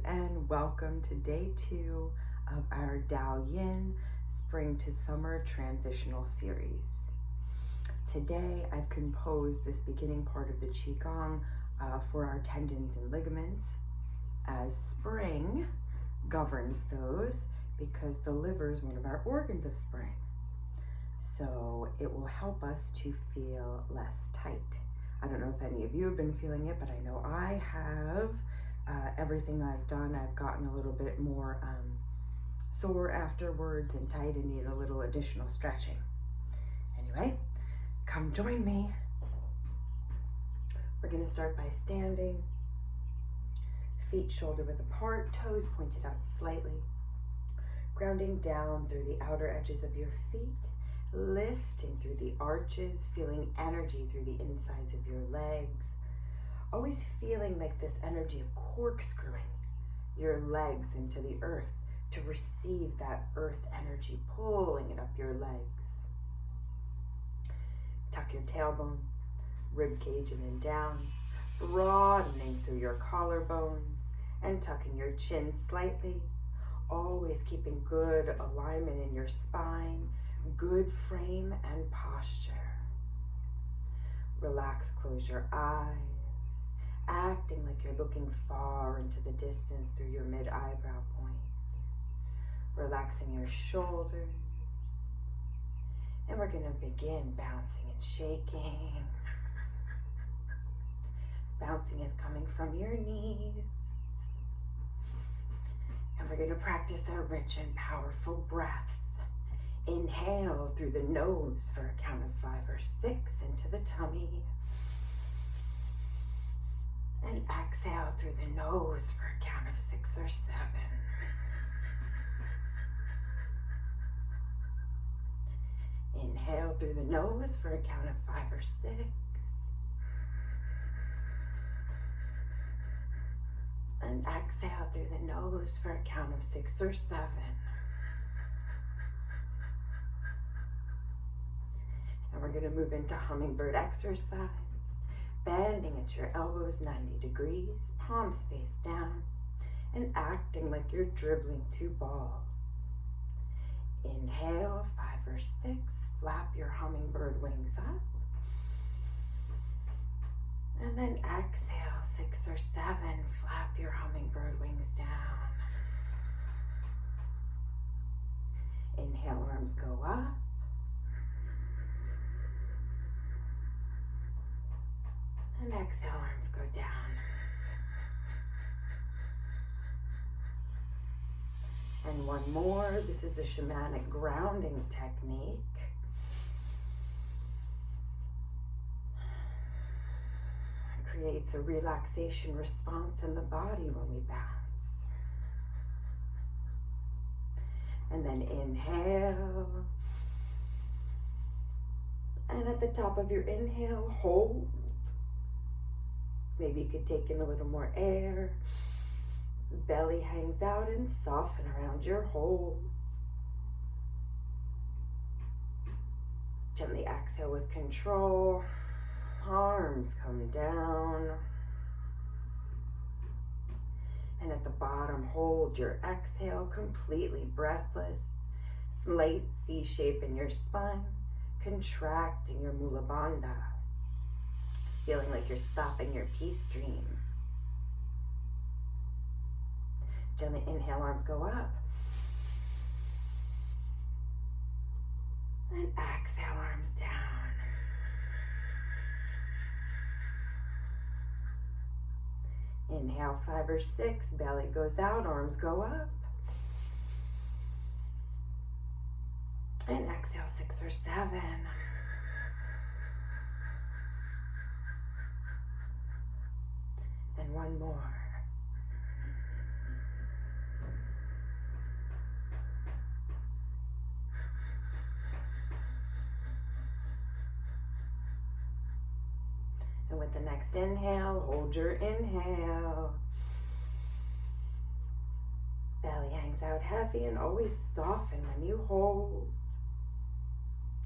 and welcome to day 2 of our Dao Yin Spring to Summer Transitional Series. Today I've composed this beginning part of the qigong for our tendons and ligaments, as spring governs those because the liver is one of our organs of spring. So it will help us to feel less tight. I don't know if any of you have been feeling it, but I know I have. Everything I've done, I've gotten a little bit more sore afterwards and tight and need a little additional stretching. Anyway, come join me. We're going to start by standing, feet shoulder width apart, toes pointed out slightly, grounding down through the outer edges of your feet, lifting through the arches, feeling energy through the insides of your legs. Always feeling like this energy of corkscrewing your legs into the earth to receive that earth energy, pulling it up your legs. Tuck your tailbone, rib cage in and down, broadening through your collarbones and tucking your chin slightly. Always keeping good alignment in your spine, good frame and posture. Relax, close your eyes, acting like you're looking far into the distance through your mid-eyebrow point. Relaxing your shoulders. And we're going to begin bouncing and shaking. Bouncing is coming from your knees. And we're going to practice a rich and powerful breath. Inhale through the nose for a count of 5 or 6 into the tummy. And exhale through the nose for a count of 6 or 7. Inhale through the nose for a count of 5 or 6. And exhale through the nose for a count of 6 or 7. And we're going to move into hummingbird exercise. Bending at your elbows 90 degrees, palms face down, and acting like you're dribbling 2 balls. Inhale, 5 or 6, flap your hummingbird wings up. And then exhale, 6 or 7, flap your hummingbird wings down. Inhale, arms go up. And exhale, arms go down. And one more. This is a shamanic grounding technique. It creates a relaxation response in the body when we bounce. And then inhale. And at the top of your inhale, hold. Maybe you could take in a little more air. Belly hangs out and soften around your hold. Gently exhale with control. Arms come down. And at the bottom, hold your exhale completely breathless. Slight C shape in your spine, contracting your Mula Bandha. Feeling like you're stopping your peace stream. Gently inhale, arms go up. And exhale, arms down. Inhale, 5 or 6, belly goes out, arms go up. And exhale, 6 or 7. And one more. And with the next inhale, hold your inhale. Belly hangs out heavy and always soften when you hold.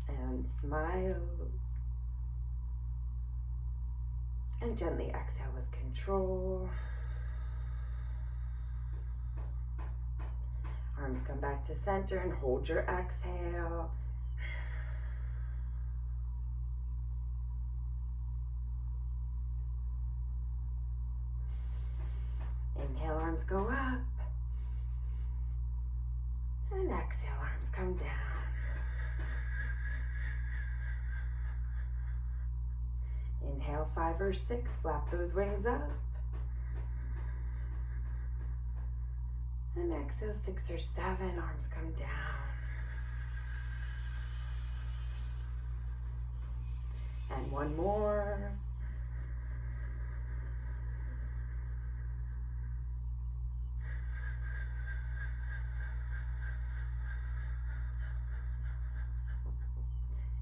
And smile. And gently exhale with control. Arms come back to center and hold your exhale. Inhale, arms go up. And exhale, arms come down. Inhale, 5 or 6, flap those wings up. And exhale, 6 or 7, arms come down. And one more.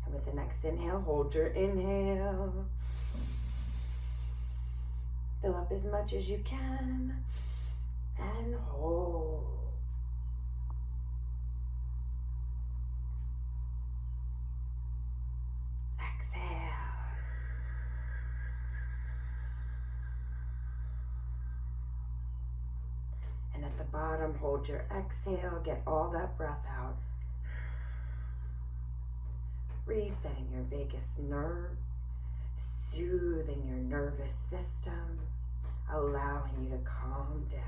And with the next inhale, hold your inhale. Fill up as much as you can. And hold. Exhale. And at the bottom, hold your exhale. Get all that breath out. Resetting your vagus nerve. Soothing your nervous system. Allowing you to calm down.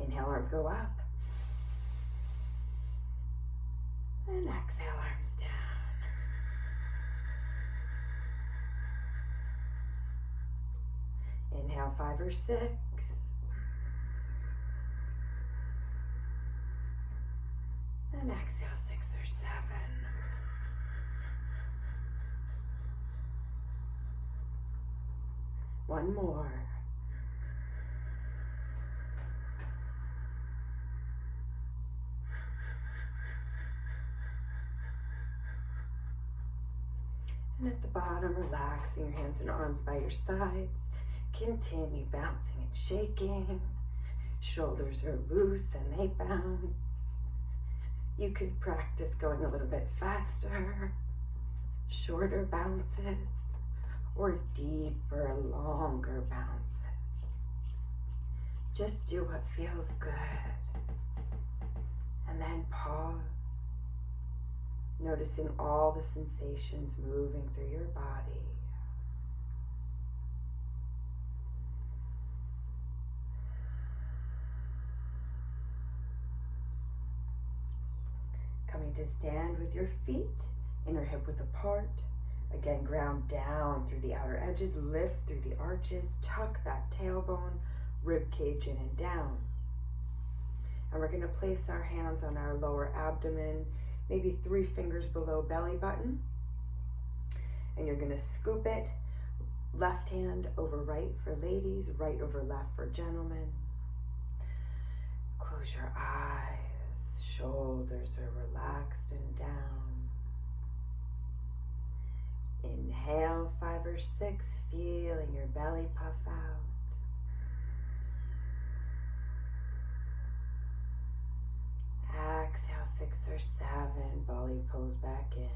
Inhale, arms go up. And exhale, arms down. Inhale, 5 or 6. And exhale, 6 or 7. One more. And at the bottom, relaxing your hands and arms by your sides. Continue bouncing and shaking. Shoulders are loose and they bounce. You could practice going a little bit faster, shorter bounces, or deeper, longer bounces. Just do what feels good. And then pause. Noticing all the sensations moving through your body. Coming to stand with your feet, inner hip width apart. Again, ground down through the outer edges, lift through the arches, tuck that tailbone, rib cage in and down. And we're going to place our hands on our lower abdomen, maybe 3 fingers below belly button. And you're going to scoop it, left hand over right for ladies, right over left for gentlemen. Close your eyes, shoulders are relaxed and down. Inhale, 5 or 6, feeling your belly puff out. Exhale, 6 or 7, belly pulls back in.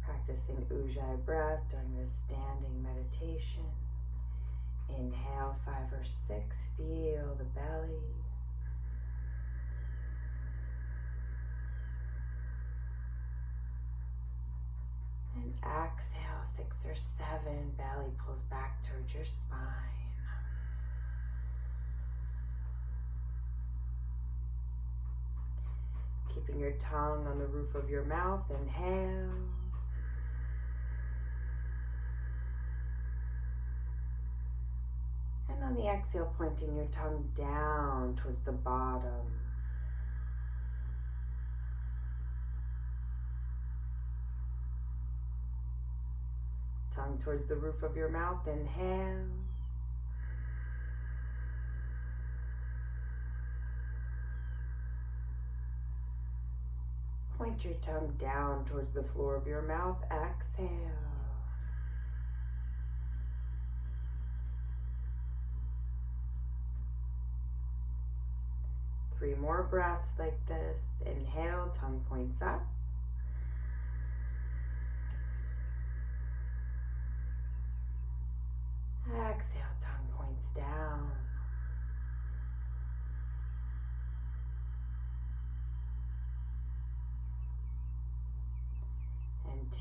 Practicing Ujjayi breath during this standing meditation. Inhale, 5 or 6, feel the belly. And exhale, 6 or 7, belly pulls back towards your spine. Keeping your tongue on the roof of your mouth, inhale. And on the exhale, pointing your tongue down towards the bottom. Tongue towards the roof of your mouth, inhale. Point your tongue down towards the floor of your mouth, exhale. Three more breaths like this. Inhale, tongue points up.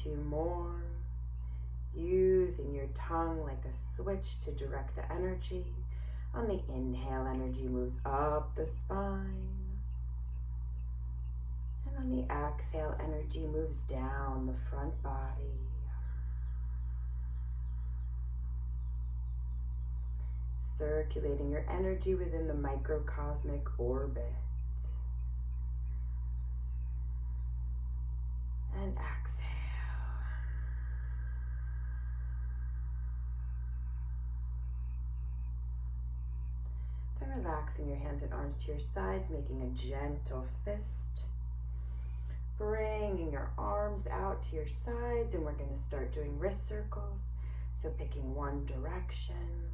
2 more. Using your tongue like a switch to direct the energy. On the inhale, energy moves up the spine. And on the exhale, energy moves down the front body. Circulating your energy within the microcosmic orbit. And exhale. Then relaxing your hands and arms to your sides, making a gentle fist. Bringing your arms out to your sides, and we're going to start doing wrist circles. So picking one direction.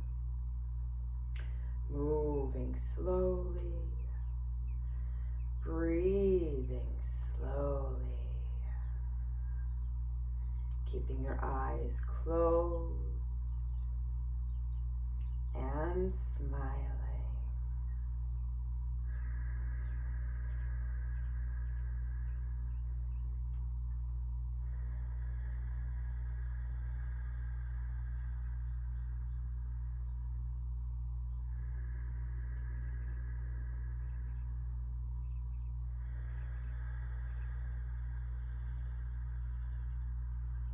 Moving slowly. Breathing slowly. Keeping your eyes closed and smiling.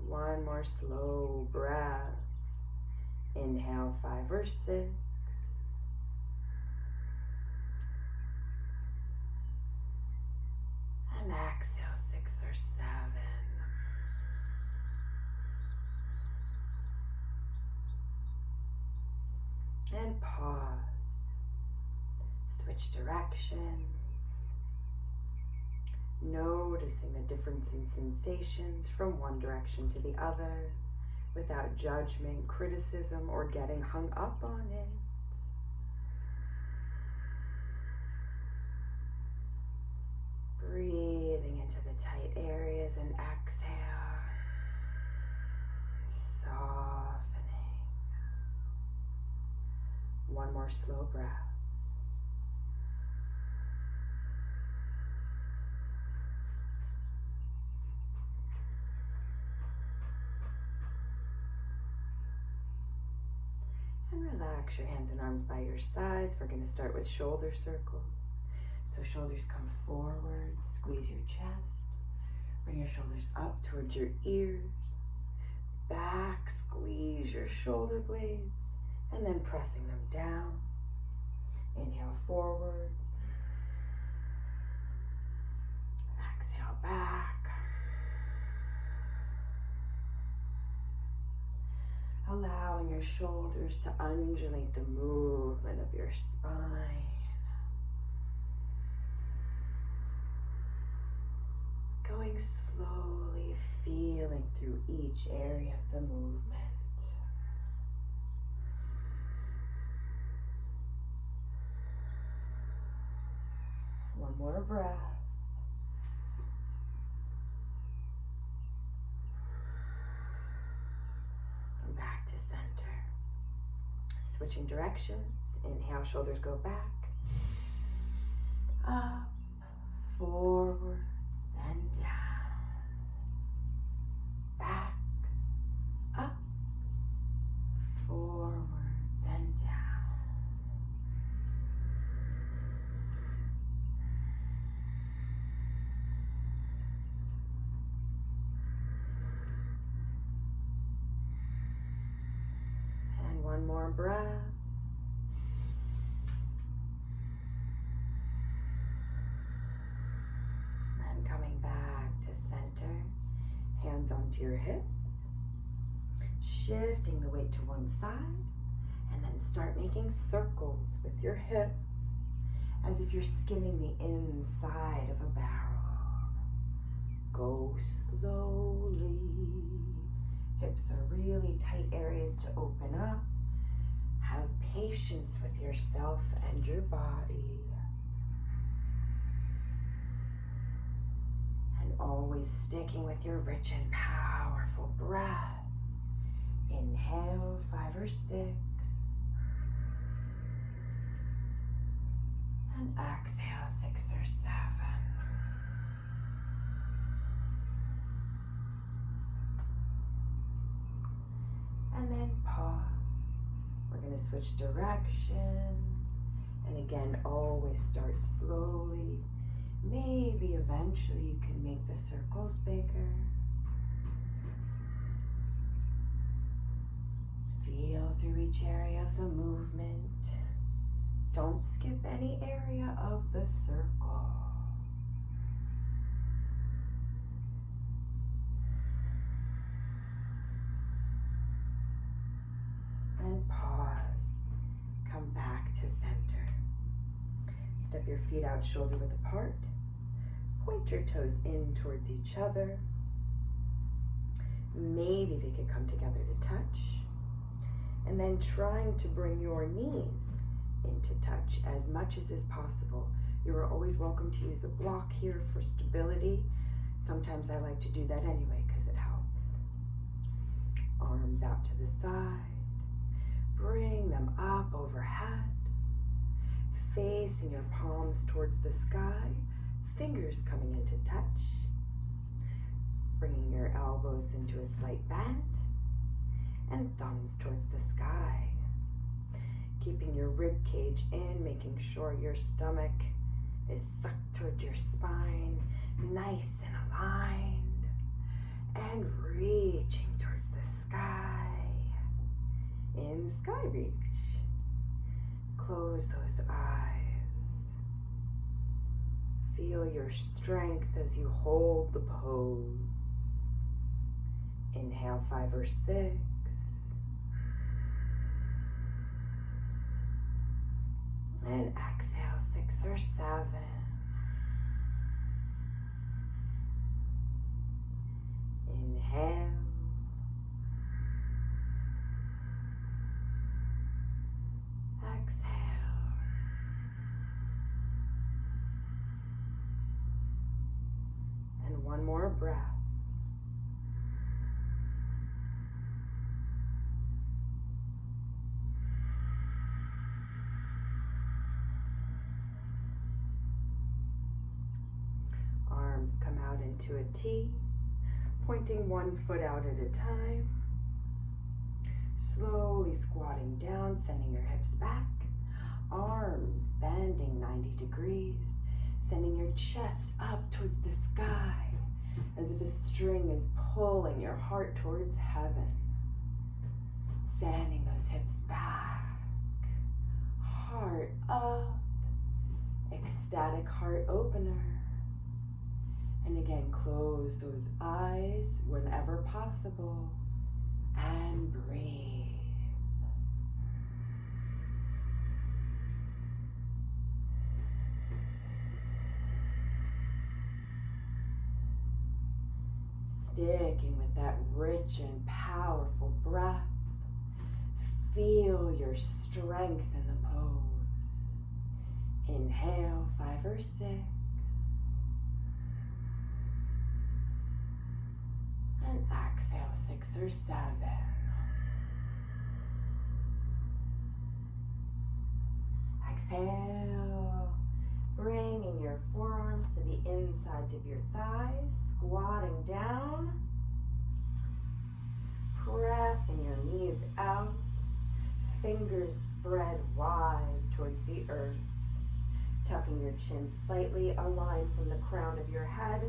One more slow breath. Inhale 5 or 6. And exhale 6 or 7. And pause. Switch directions. Noticing the difference in sensations from one direction to the other without judgment, criticism, or getting hung up on it. Breathing into the tight areas and exhale. Softening. One more slow breath. And relax your hands and arms by your sides. We're going to start with shoulder circles. So shoulders come forward, squeeze your chest. Bring your shoulders up towards your ears. Back, squeeze your shoulder blades. And then pressing them down. Inhale forwards. Exhale back. Allowing your shoulders to undulate the movement of your spine. Going slowly, feeling through each area of the movement. One more breath. And back to center. Switching directions. Inhale, shoulders go back. Up, forward, and down. Back, up, forward, and down. And one more breath. Hands onto your hips, shifting the weight to one side, and then start making circles with your hips as if you're skimming the inside of a barrel. Go slowly. Hips are really tight areas to open up. Have patience with yourself and your body. Always sticking with your rich and powerful breath. Inhale 5 or 6. And exhale 6 or 7. to switch directions. And again, always start slowly. Maybe eventually you can make the circles bigger. Feel through each area of the movement. Don't skip any area of the circle. And pause. Come back to center. Step your feet out shoulder width apart. Point your toes in towards each other. Maybe they could come together to touch. And then trying to bring your knees into touch as much as is possible. You are always welcome to use a block here for stability. Sometimes I like to do that anyway because it helps. Arms out to the side. Bring them up overhead. Facing your palms towards the sky. Fingers coming into touch. Bringing your elbows into a slight bend. And thumbs towards the sky. Keeping your rib cage in, making sure your stomach is sucked towards your spine, nice and aligned, and reaching towards the sky. In sky reach. Close those eyes. Feel your strength as you hold the pose. Inhale 5 or 6. And exhale 6 or 7. Inhale. Exhale. And one more breath. Arms come out into a T, pointing one foot out at a time. Slowly squatting down, sending your hips back. Arms bending 90 degrees, sending your chest up towards the sky, as if a string is pulling your heart towards heaven. Sending those hips back. Heart up. Ecstatic heart opener. And again, close those eyes whenever possible and breathe. Sticking with that rich and powerful breath. Feel your strength in the pose. Inhale 5 or 6. And exhale 6 or 7. Exhale, bringing your forearms to the insides of your thighs, squatting down, pressing your knees out, fingers spread wide towards the earth, tucking your chin slightly aligned from the crown of your head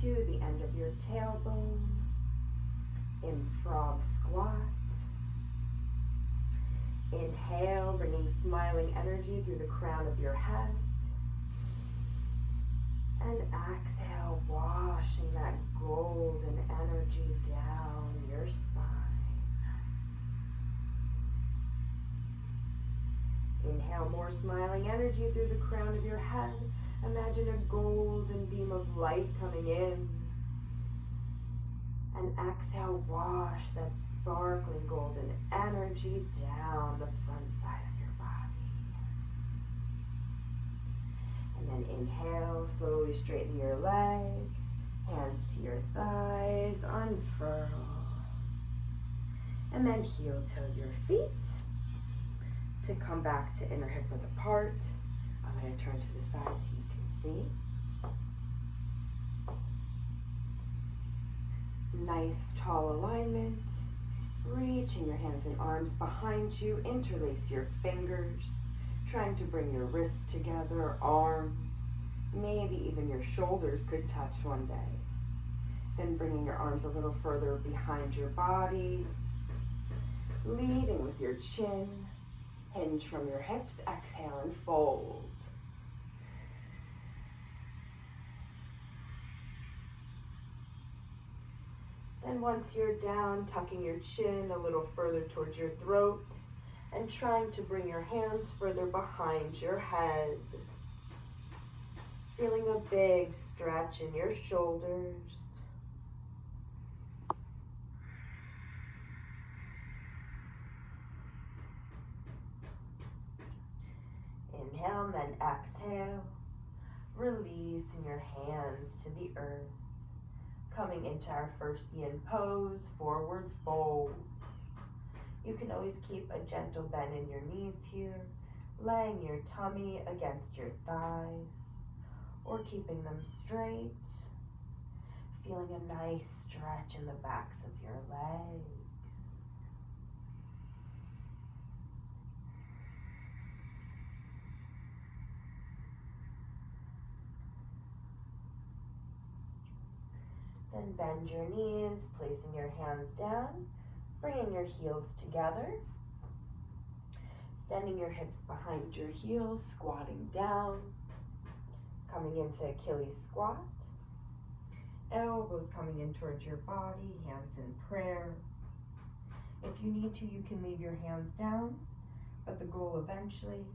to the end of your tailbone. In frog squat. Inhale, bringing smiling energy through the crown of your head. And exhale, washing that golden energy down your spine. Inhale, more smiling energy through the crown of your head. Imagine a golden beam of light coming in. And exhale, wash that sparkling golden energy down the front side of your body. And then inhale, slowly straighten your legs, hands to your thighs, unfurl. And then heel toe your feet to come back to inner hip width apart. I'm going to turn to the side so you can see. Nice tall alignment. Reaching your hands and arms behind you, interlace your fingers, trying to bring your wrists together, arms, maybe even your shoulders could touch one day. Then bringing your arms a little further behind your body, leading with your chin, hinge from your hips, exhale and fold. Then once you're down, tucking your chin a little further towards your throat and trying to bring your hands further behind your head. Feeling a big stretch in your shoulders. Inhale and then exhale, releasing your hands to the earth. Coming into our first yin pose, forward fold. You can always keep a gentle bend in your knees here, laying your tummy against your thighs, or keeping them straight. Feeling a nice stretch in the backs of your legs. Then bend your knees, placing your hands down, bringing your heels together, sending your hips behind your heels, squatting down, coming into Achilles squat, elbows coming in towards your body, hands in prayer. If you need to, you can leave your hands down, but the goal eventually,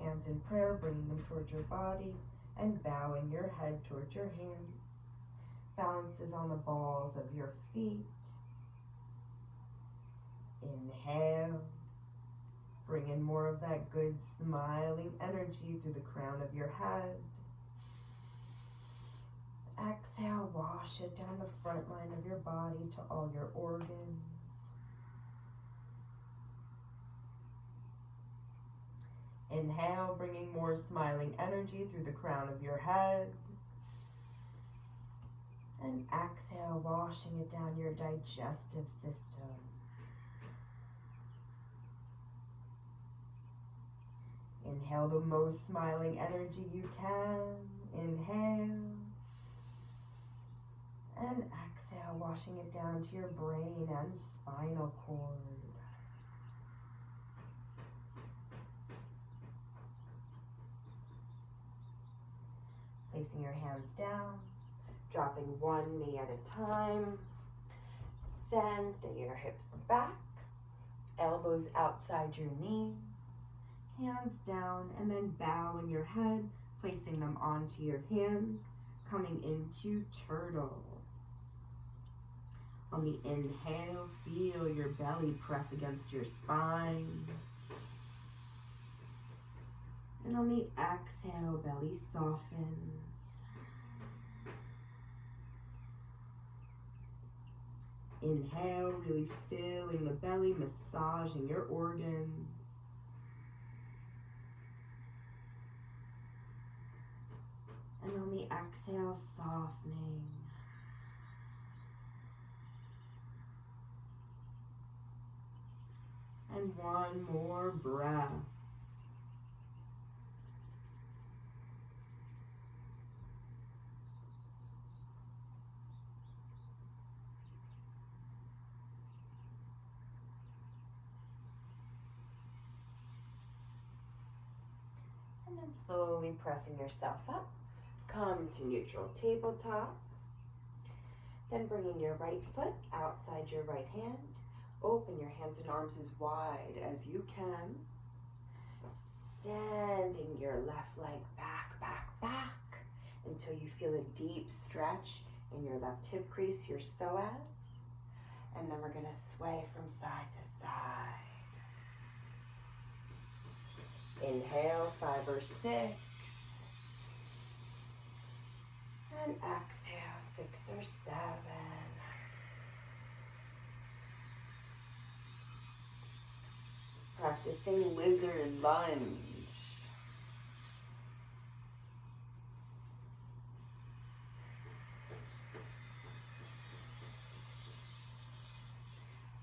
hands in prayer, bringing them towards your body, and bowing your head towards your hands. Balance is on the balls of your feet. Inhale. Bring in more of that good smiling energy through the crown of your head. Exhale, wash it down the front line of your body to all your organs. Inhale, bringing more smiling energy through the crown of your head. And exhale, washing it down your digestive system. Inhale the most smiling energy you can. Inhale. And exhale, washing it down to your brain and spinal cord. Placing your hands down. Dropping one knee at a time. Send your hips back. Elbows outside your knees. Hands down, and then bowing your head, placing them onto your hands, coming into turtle. On the inhale, feel your belly press against your spine. And on the exhale, belly softens. Inhale, really filling the belly, massaging your organs. And on the exhale, softening. And one more breath. And then slowly pressing yourself up. Come to neutral tabletop. Then bringing your right foot outside your right hand. Open your hands and arms as wide as you can. Sending your left leg back, back, back until you feel a deep stretch in your left hip crease, your psoas. And then we're going to sway from side to side. Inhale, 5 or 6. And exhale, 6 or 7. Practicing lizard lunge.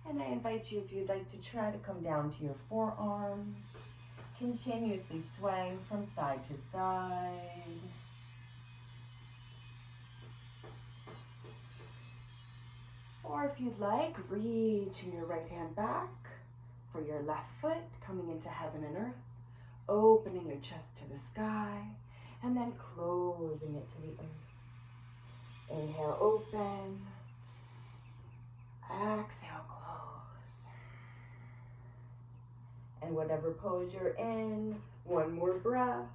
And And I invite you, if you'd like to try to come down to your forearms, continuously swaying from side to side. Or if you'd like, reaching your right hand back for your left foot, coming into heaven and earth, opening your chest to the sky, and then closing it to the earth. Inhale, open. Exhale, close. And whatever pose you're in, one more breath.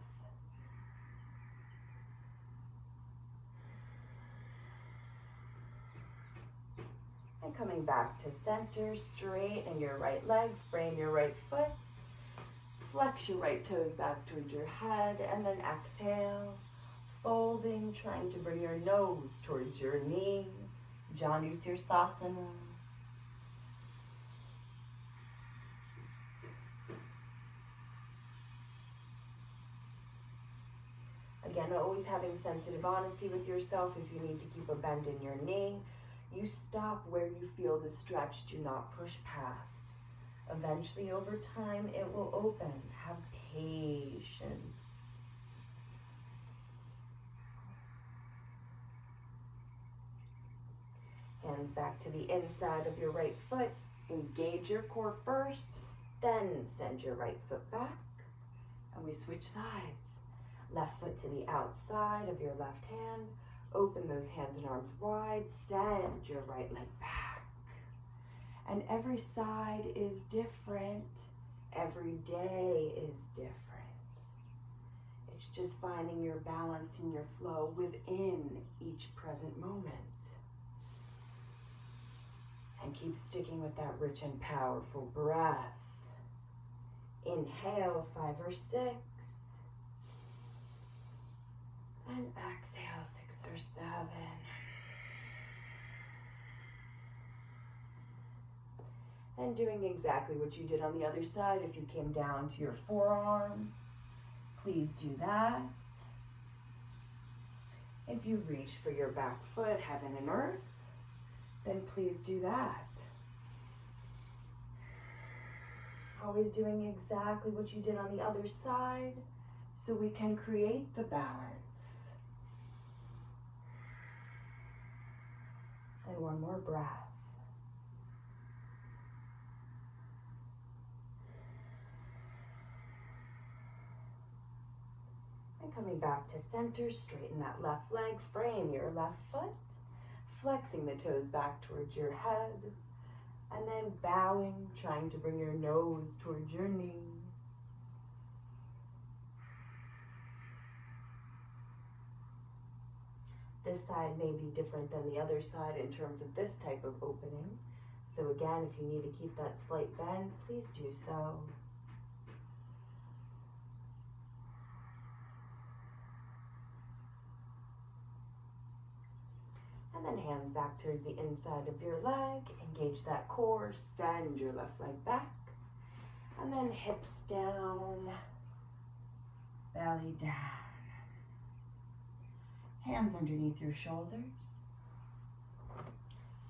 And coming back to center, straighten your right leg, frame your right foot, flex your right toes back towards your head, and then exhale, folding, trying to bring your nose towards your knee, Janu Sirsasana. Again, always having sensitive honesty with yourself. If you need to keep a bend in your knee, you stop where you feel the stretch. Do not push past. Eventually, over time, it will open. Have patience. Hands back to the inside of your right foot. Engage your core first, then send your right foot back. And we switch sides. Left foot to the outside of your left hand. Open those hands and arms wide. Send your right leg back. And every side is different. Every day is different. It's just finding your balance and your flow within each present moment. And keep sticking with that rich and powerful breath. Inhale, 5 or 6. And exhale, 6 or 7. And doing exactly what you did on the other side. If you came down to your forearms, please do that. If you reach for your back foot, heaven and earth, then please do that. Always doing exactly what you did on the other side so we can create the balance. And one more breath. And coming back to center, straighten that left leg, frame your left foot, flexing the toes back towards your head, and then bowing, trying to bring your nose towards your knee. This side may be different than the other side in terms of this type of opening. So again, if you need to keep that slight bend, please do so. And then hands back towards the inside of your leg. Engage that core. Send your left leg back. And then hips down, belly down. Hands underneath your shoulders.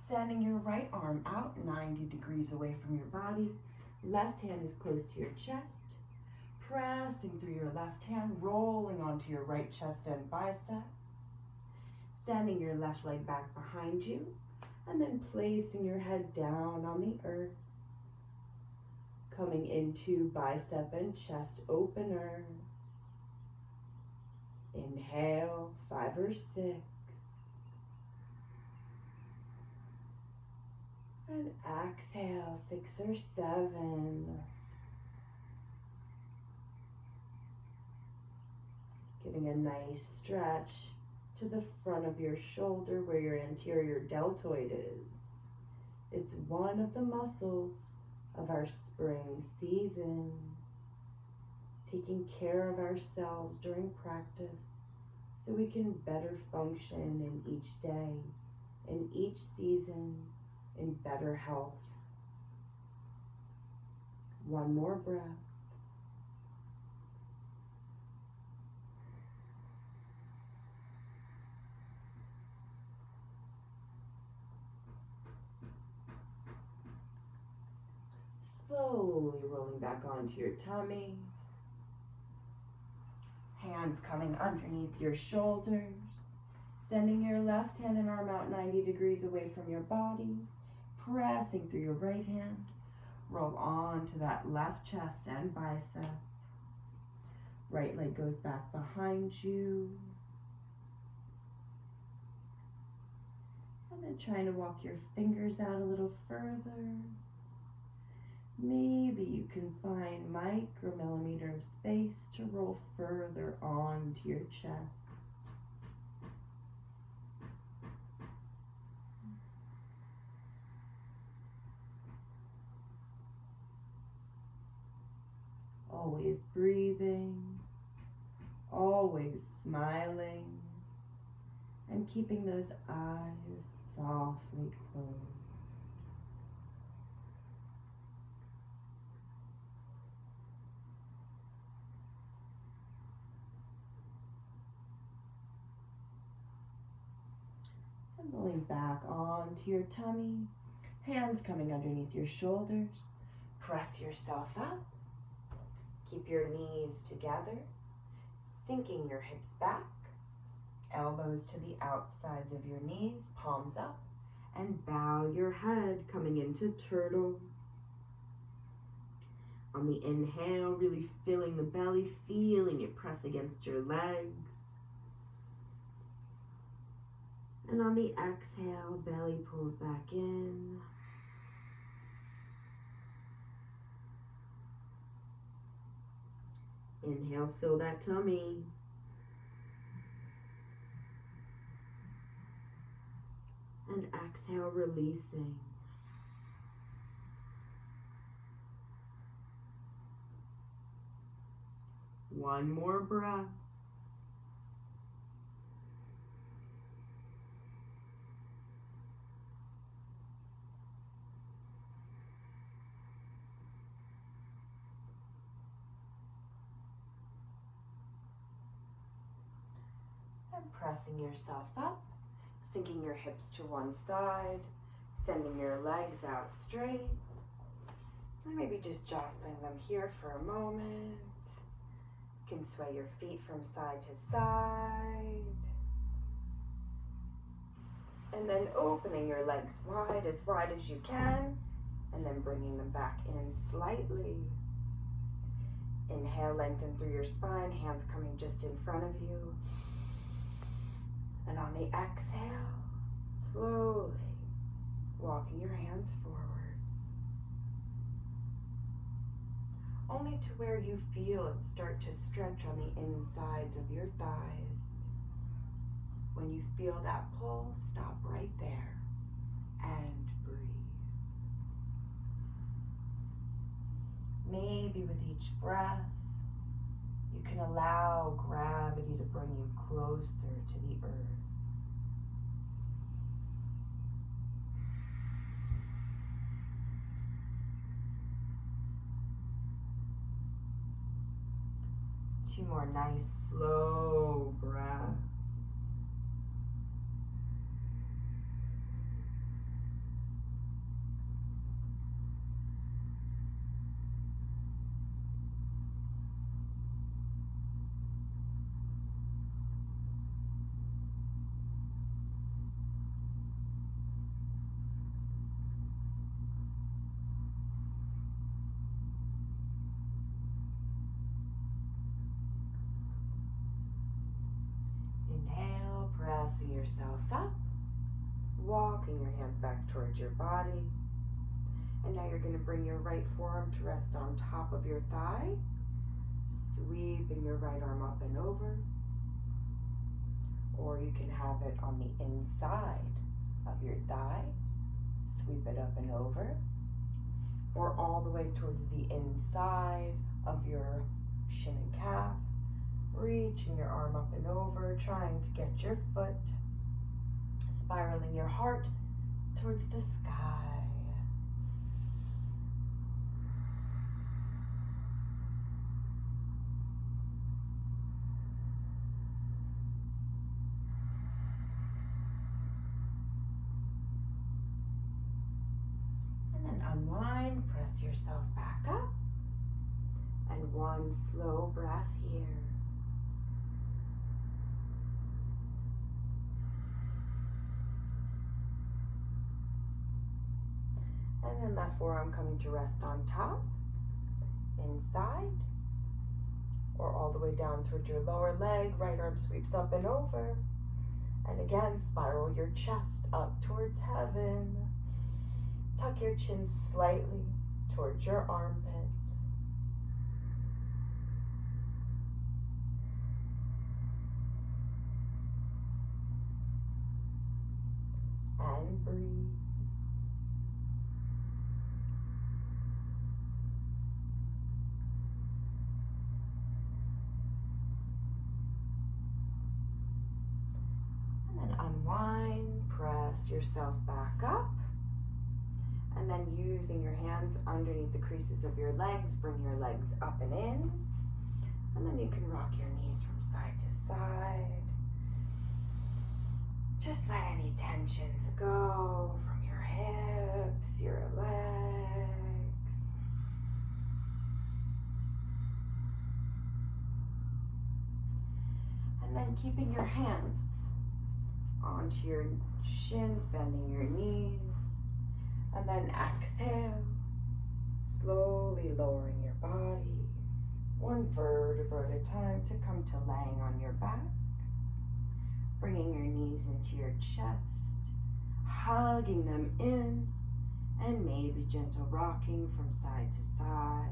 Sending your right arm out 90 degrees away from your body. Left hand is close to your chest. Pressing through your left hand, rolling onto your right chest and bicep. Sending your left leg back behind you. And then placing your head down on the earth. Coming into bicep and chest opener. Inhale, 5 or 6. And exhale, 6 or 7. Giving a nice stretch to the front of your shoulder where your anterior deltoid is. It's one of the muscles of our spring season. Taking care of ourselves during practice so we can better function in each day, in each season, in better health. One more breath. Slowly rolling back onto your tummy. Hands coming underneath your shoulders. Sending your left hand and arm out 90 degrees away from your body. Pressing through your right hand. Roll on to that left chest and bicep. Right leg goes back behind you. And then trying to walk your fingers out a little further. Maybe you can find micromillimeter of space to roll further onto your chest. Always breathing, always smiling, and keeping those eyes softly closed. And rolling back onto your tummy, hands coming underneath your shoulders. Press yourself up. Keep your knees together, sinking your hips back, elbows to the outsides of your knees, palms up, and bow your head coming into turtle. On the inhale, really filling the belly, feeling it press against your legs. And on the exhale, belly pulls back in. Inhale, fill that tummy. And exhale, releasing. One more breath. And pressing yourself up, sinking your hips to one side, sending your legs out straight, and maybe just jostling them here for a moment. You can sway your feet from side to side. And then opening your legs wide as you can, and then bringing them back in slightly. Inhale, lengthen through your spine, hands coming just in front of you. And on the exhale, slowly walking your hands forward. Only to where you feel it start to stretch on the insides of your thighs. When you feel that pull, stop right there and breathe. Maybe with each breath, you can allow gravity to bring you closer to the earth. Two more nice, slow breaths. Pressing yourself up, walking your hands back towards your body. And now you're going to bring your right forearm to rest on top of your thigh, sweeping your right arm up and over. Or you can have it on the inside of your thigh, sweep it up and over. Or all the way towards the inside of your shin and calf. Reaching your arm up and over, trying to get your foot, spiraling your heart towards the sky. And then unwind, press yourself back up. And one slow breath here. And then left forearm coming to rest on top, inside, or all the way down towards your lower leg. Right arm sweeps up and over. And again, spiral your chest up towards heaven. Tuck your chin slightly towards your armpit. And breathe. And then unwind, press yourself back up. And then using your hands underneath the creases of your legs, bring your legs up and in. And then you can rock your knees from side to side. Just let any tensions go from your hips, your legs. And then keeping your hands onto your shins, bending your knees. And then exhale, slowly lowering your body, one vertebra at a time to come to laying on your back. Bringing your knees into your chest, hugging them in, and maybe gentle rocking from side to side.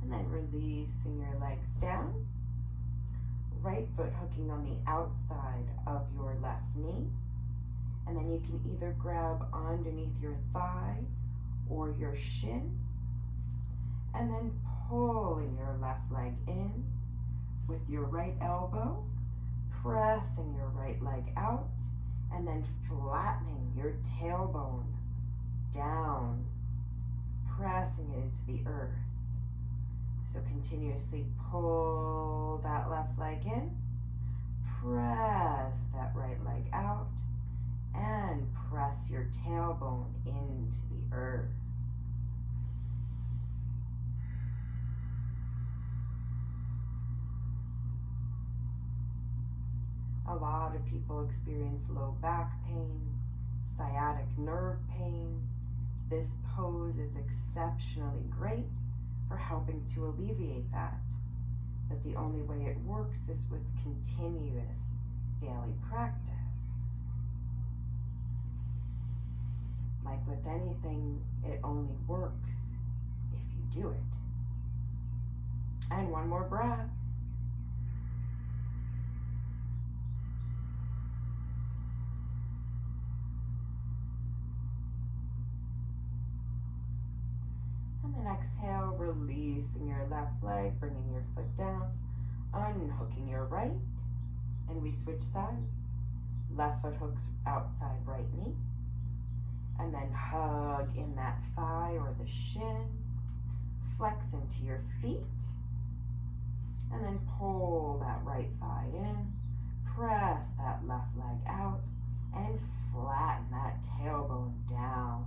And then releasing your legs down. Right foot hooking on the outside of your left knee. And then you can either grab underneath your thigh or your shin. And then pulling your left leg in with your right elbow. Pressing your right leg out. And then flattening your tailbone down. Pressing it into the earth. So continuously pull that left leg in, press that right leg out, and press your tailbone into the earth. A lot of people experience low back pain, sciatic nerve pain. This pose is exceptionally great for helping to alleviate that. But the only way it works is with continuous daily practice. Like with anything, it only works if you do it. And one more breath. And then exhale, releasing your left leg, bringing your foot down, unhooking your right, and we switch sides. Left foot hooks outside right knee, and then hug in that thigh or the shin, flex into your feet, and then pull that right thigh in, press that left leg out, and flatten that tailbone down.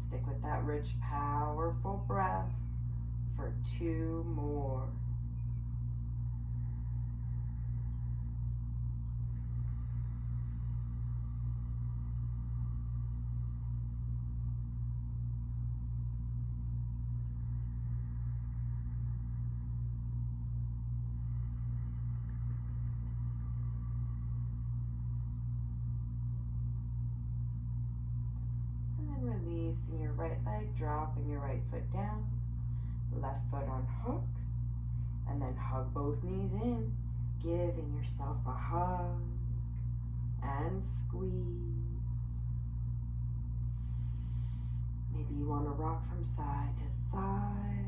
Stick with that rich, powerful breath for 2 more. Releasing your right leg, dropping your right foot down, left foot on hooks, and then hug both knees in, giving yourself a hug and squeeze. Maybe you want to rock from side to side.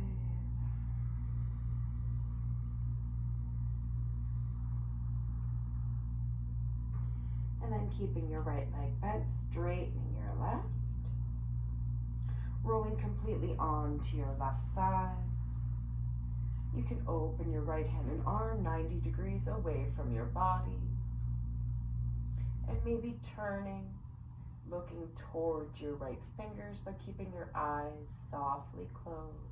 And then keeping your right leg bent, straightening your left. Rolling completely onto your left side. You can open your right hand and arm 90 degrees away from your body. And maybe turning, looking towards your right fingers, but keeping your eyes softly closed.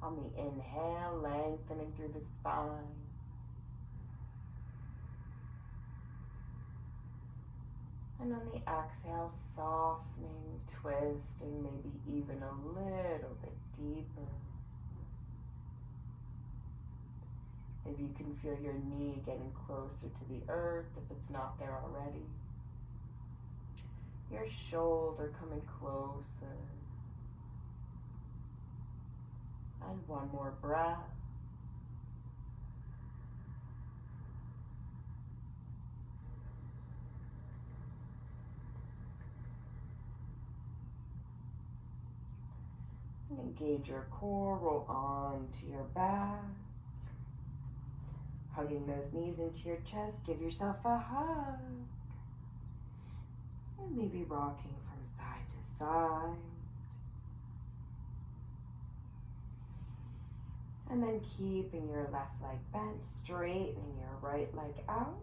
On the inhale, lengthening through the spine. And on the exhale, softening, twisting, maybe even a little bit deeper. Maybe you can feel your knee getting closer to the earth if it's not there already. Your shoulder coming closer. And one more breath. And engage your core, roll onto your back. Hugging those knees into your chest, give yourself a hug. And maybe rocking from side to side. And then keeping your left leg bent, straightening your right leg out.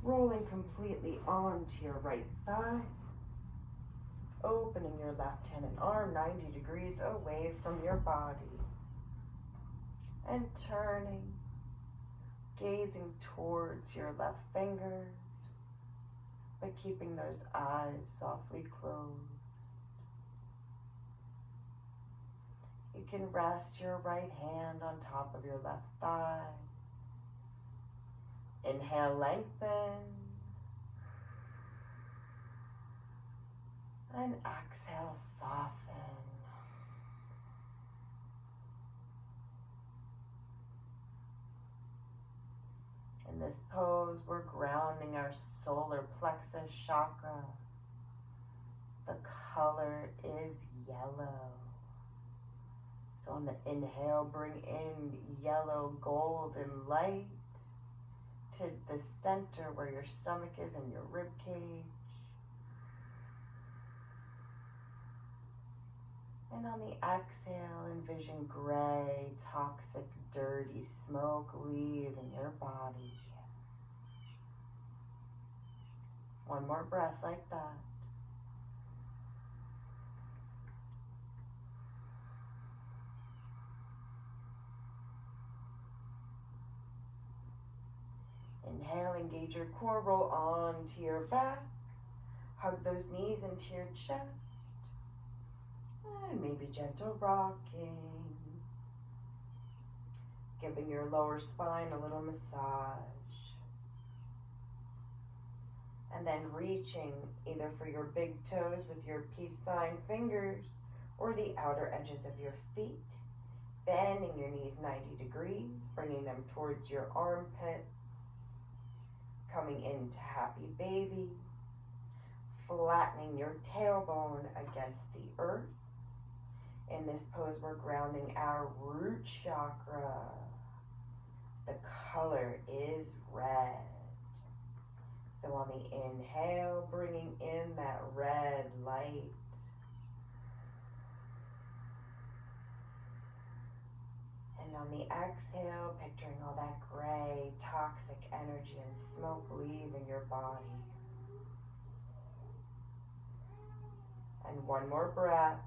Rolling completely onto your right side. Opening your left hand and arm 90 degrees away from your body. And turning, gazing towards your left fingers, but keeping those eyes softly closed. You can rest your right hand on top of your left thigh. Inhale, lengthen. And exhale, soften. In this pose, we're grounding our solar plexus chakra. The color is yellow. So on the inhale, bring in yellow, golden light to the center where your stomach is and your rib cage. And on the exhale, envision gray, toxic, dirty smoke leaving your body. One more breath like that. Inhale, engage your core, roll onto your back. Hug those knees into your chest. And maybe gentle rocking. Giving your lower spine a little massage. And then reaching either for your big toes with your peace sign fingers or the outer edges of your feet. Bending your knees 90 degrees, bringing them towards your armpits. Coming into happy baby. Flattening your tailbone against the earth. In this pose, we're grounding our root chakra. The color is red. So on the inhale, bringing in that red light. And on the exhale, picturing all that gray, toxic energy and smoke leaving your body. And one more breath.